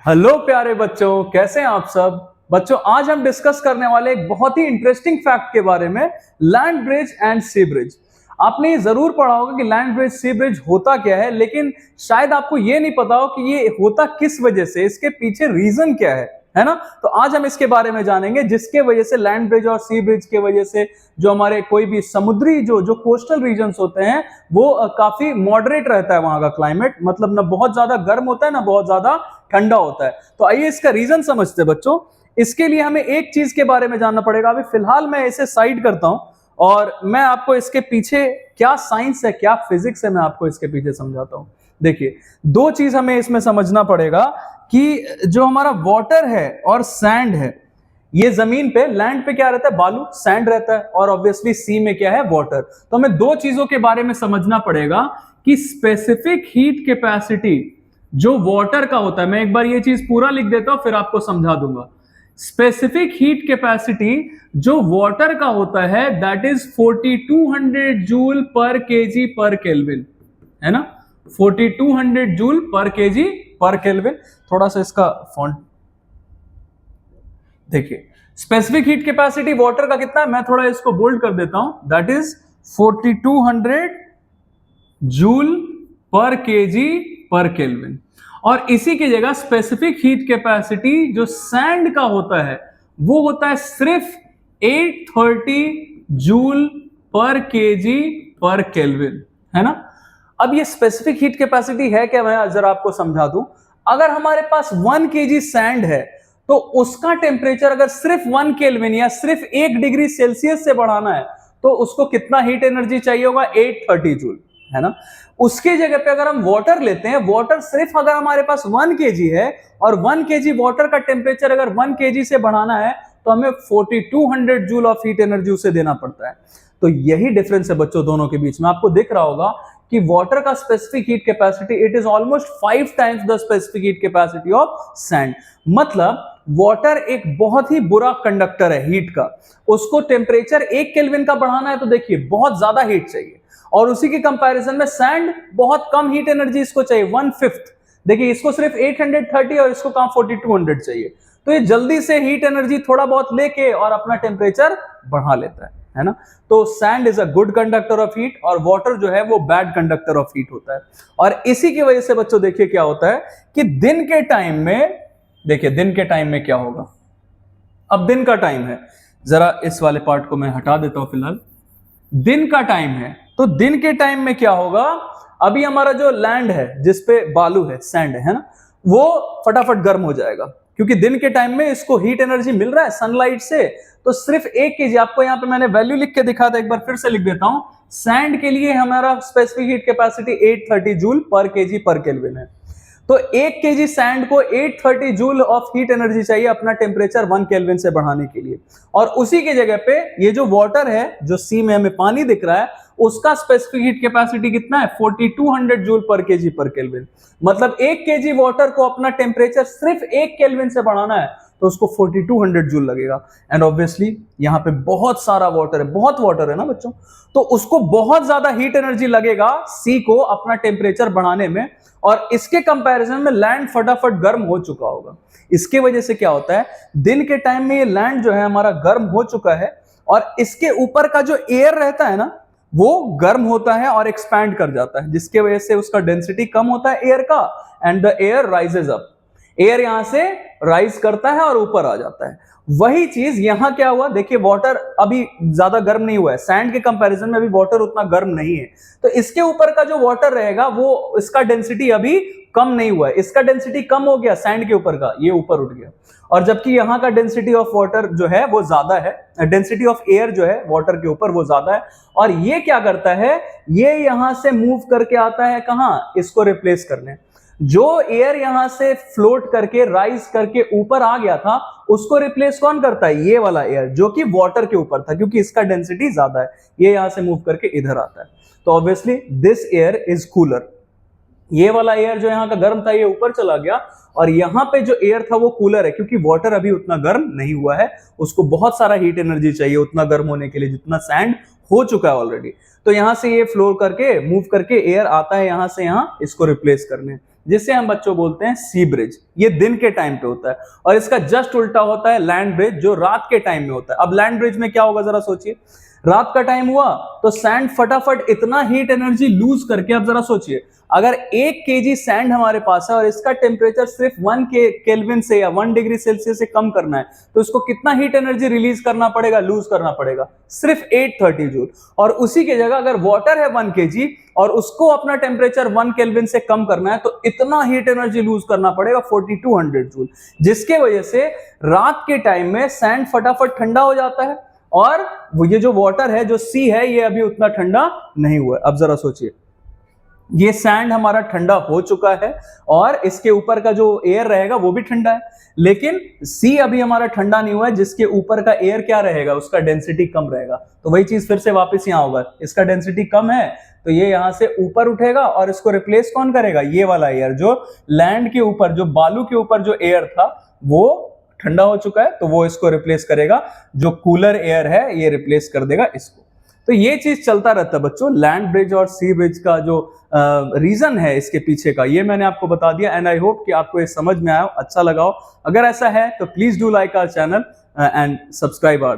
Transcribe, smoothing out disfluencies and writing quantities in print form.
Hello प्यारे बच्चों, कैसे हैं आप सब। बच्चों, आज हम डिस्कस करने वाले एक बहुत ही इंटरेस्टिंग फैक्ट के बारे में, land bridge and sea bridge. आपने ये जरूर पढ़ा होगा कि लैंड ब्रिज सी ब्रिज होता क्या है, लेकिन शायद आपको ये नहीं पता हो कि ये होता किस वजह से, इसके पीछे रीजन क्या है ना। तो आज हम इसके बारे में जानेंगे, जिसके वजह से लैंड ब्रिज और सी ब्रिज के वजह से जो हमारे कोई भी समुद्री जो कोस्टल रीजन्स होते हैं वो काफी मॉडरेट रहता है। वहां का क्लाइमेट मतलब ना बहुत ज्यादा गर्म होता है ना बहुत ज्यादा ठंडा होता है। तो आइए इसका रीजन समझते हैं बच्चों। इसके लिए हमें एक चीज के बारे में जानना पड़ेगा। अभी फिलहाल मैं इसे साइड करता हूं और मैं आपको इसके पीछे क्या साइंस है, क्या फिजिक्स है, मैं आपको इसके पीछे समझाता हूं। देखिए, दो चीज हमें इसमें समझना पड़ेगा कि जो हमारा वाटर है और सैंड है, ये जमीन पे, लैंड पे क्या रहता है, बालू सैंड रहता है, और ऑब्वियसली सी में क्या है, वाटर। तो हमें दो चीजों के बारे में समझना पड़ेगा कि स्पेसिफिक हीट कैपेसिटी जो वाटर का होता है, मैं एक बार ये चीज पूरा लिख देता हूं फिर आपको समझा दूंगा। स्पेसिफिक हीट कैपेसिटी जो वाटर का होता है दैट इज 4200 जूल पर केजी पर केल्विन, है ना। 4200 जूल पर केजी पर केल्विन। थोड़ा सा इसका फॉन्ट देखिए, स्पेसिफिक हीट कैपेसिटी वाटर का कितना है, मैं थोड़ा इसको बोल्ड कर देता हूं, दैट इज 4200 जूल पर केजी पर केल्विन। और इसी की जगह स्पेसिफिक हीट कैपेसिटी जो सैंड का होता है वो होता है सिर्फ 830 जूल पर केजी पर केल्विन, है ना। अब ये स्पेसिफिक हीट कैपेसिटी है क्या, मैं जरा आपको समझा दूं। अगर हमारे पास 1 केजी सैंड है तो उसका टेम्परेचर अगर सिर्फ 1 केल्विन या सिर्फ 1 डिग्री सेल्सियस से बढ़ाना है तो उसको कितना हीट एनर्जी चाहिए होगा, 830 जूल, है ना। उसकी जगह पे अगर हम वाटर लेते हैं, वाटर सिर्फ अगर हमारे पास 1 केजी है और 1 केजी वाटर का टेम्परेचर अगर 1 केजी से बढ़ाना है तो हमें 4200 जूल ऑफ हीट एनर्जी उसे देना पड़ता है। तो यही डिफरेंस है बच्चों दोनों के बीच में। आपको दिख रहा होगा कि वाटर का specific heat capacity it is almost 5 times the specific heat capacity of sand. मतलब वाटर एक बहुत ही बुरा कंडक्टर है हीट का। उसको टेम्परेचर 1 केल्विन का बढ़ाना है तो देखिए बहुत ज्यादा हीट चाहिए, और उसी के कंपैरिजन में सैंड बहुत कम हीट एनर्जी इसको चाहिए, 1/5। देखिए, इसको सिर्फ 830 और इसको कहां 4200 चाहिए। तो ये जल्दी से हीट एनर्जी थोड़ा बहुत लेके और अपना टेम्परेचर बढ़ा लेता है ना। तो sand is a good conductor of heat और वाटर जो है वो बैड कंडक्टर ऑफ हीट होता है। और इसी की वजह से बच्चों देखिए क्या होता है कि दिन के टाइम में, देखिए दिन के टाइम में क्या होगा। अब दिन का टाइम है, जरा इस वाले पार्ट को मैं हटा देता हूं फिलहाल। दिन का टाइम है तो दिन के टाइम में क्या होगा, अभी हमारा जो लैंड है जिसपे बालू है, सैंड है ना, वो फटाफट गर्म हो जाएगा क्योंकि दिन के टाइम में इसको हीट एनर्जी मिल रहा है सनलाइट से। तो सिर्फ 1 केजी, आपको यहां पे मैंने वैल्यू लिख के दिखा था, एक बार फिर से लिख देता हूं। सैंड के लिए हमारा स्पेसिफिक हीट कैपेसिटी 830 जूल पर केजी पर केल्विन है। तो 1 केजी सैंड को 830 जूल ऑफ हीट एनर्जी चाहिए अपना टेम्परेचर 1 केल्विन से बढ़ाने के लिए। और उसी की जगह पे ये जो वाटर है, जो सी में हमें पानी दिख रहा है, उसका स्पेसिफिक हीट कैपेसिटी कितना है, 4200 जूल पर केजी पर केल्विन। मतलब 1 केजी वाटर को अपना टेम्परेचर सिर्फ 1 केल्विन से बढ़ाना है तो उसको 4200 जूल लगेगा। एंड ऑब्वियसली यहाँ पे बहुत सारा वाटर है, बहुत वाटर है ना बच्चों, तो उसको बहुत ज्यादा हीट एनर्जी लगेगा सी को अपना टेम्परेचर बढ़ाने में। और इसके कंपैरिजन में लैंड फटाफट गर्म हो चुका होगा। इसके वजह से क्या होता है, दिन के टाइम में ये लैंड जो है हमारा गर्म हो चुका है और इसके ऊपर का जो एयर रहता है ना वो गर्म होता है और एक्सपैंड कर जाता है, जिसके वजह से उसका डेंसिटी कम होता है एयर का, and the air rises up. Air यहां से राइज करता है और ऊपर आ जाता है। वही चीज यहां क्या हुआ, देखिए वाटर अभी ज्यादा गर्म नहीं हुआ है, सैंड के कंपैरिजन में अभी वाटर उतना गर्म नहीं है। तो इसके ऊपर का जो वाटर रहेगा वो, इसका डेंसिटी अभी कम नहीं हुआ है, इसका डेंसिटी कम हो गया सैंड के ऊपर का, ये ऊपर उठ गया। और जबकि यहाँ का डेंसिटी ऑफ वाटर जो है वो ज्यादा है, डेंसिटी ऑफ एयर जो है वाटर के ऊपर वो ज्यादा है। और ये क्या करता है, ये यहां से मूव करके आता है कहां, इसको रिप्लेस करने। जो एयर यहां से फ्लोट करके राइज करके ऊपर आ गया था उसको रिप्लेस कौन करता है, ये वाला एयर जो कि वाटर के ऊपर था, क्योंकि इसका डेंसिटी ज्यादा है, ये यहां से मूव करके इधर आता है। तो obviously this air is cooler. ये वाला एयर जो यहाँ का गर्म था ये ऊपर चला गया और यहाँ पे जो एयर था वो कूलर है, क्योंकि वाटर अभी उतना गर्म नहीं हुआ है, उसको बहुत सारा हीट एनर्जी चाहिए उतना गर्म होने के लिए जितना सैंड हो चुका है ऑलरेडी। तो यहां से ये फ्लो करके मूव करके एयर आता है यहां से यहां इसको रिप्लेस करने, जिसे हम बच्चों बोलते हैं सी ब्रिज। ये दिन के टाइम पे होता है और इसका जस्ट उल्टा होता है लैंड ब्रिज, जो रात के टाइम में होता है। अब लैंड ब्रिज में क्या होगा जरा सोचिए, रात का टाइम हुआ तो सैंड फटाफट इतना हीट एनर्जी लूज करके, अब जरा सोचिए अगर 1 केजी सैंड हमारे पास है और इसका टेम्परेचर सिर्फ 1 केल्विन से या 1 डिग्री सेल्सियस से कम करना है, तो इसको कितना हीट एनर्जी रिलीज करना पड़ेगा, लूज करना पड़ेगा, सिर्फ 830 जूल। और उसी की जगह अगर वाटर है 1 केजी और उसको अपना टेम्परेचर 1 केल्विन से कम करना है, तो इतना हीट एनर्जी लूज करना पड़ेगा 4200 जूल, जिसके वजह से रात के टाइम में सैंड फटाफट ठंडा हो जाता है और ये जो वाटर है, जो सी है, ये अभी उतना ठंडा नहीं हुआ है। अब जरा सोचिए, ये सैंड हमारा ठंडा हो चुका है और इसके ऊपर का जो एयर रहेगा वो भी ठंडा है, लेकिन सी अभी हमारा ठंडा नहीं हुआ है, जिसके ऊपर का एयर क्या रहेगा, उसका डेंसिटी कम रहेगा। तो वही चीज फिर से वापस यहां होगा, इसका डेंसिटी कम है तो ये यहां से ऊपर उठेगा और इसको रिप्लेस कौन करेगा, ये वाला एयर, जो लैंड के ऊपर, जो बालू के ऊपर जो एयर था वो ठंडा हो चुका है, तो वो इसको रिप्लेस करेगा, जो कूलर एयर है ये रिप्लेस कर देगा इसको। तो ये चीज चलता रहता है बच्चों, लैंड ब्रिज और सी ब्रिज का जो रीजन है इसके पीछे का, ये मैंने आपको बता दिया। एंड आई होप कि आपको ये समझ में आया, अच्छा लगा हो। अगर ऐसा है तो please do like our channel and subscribe our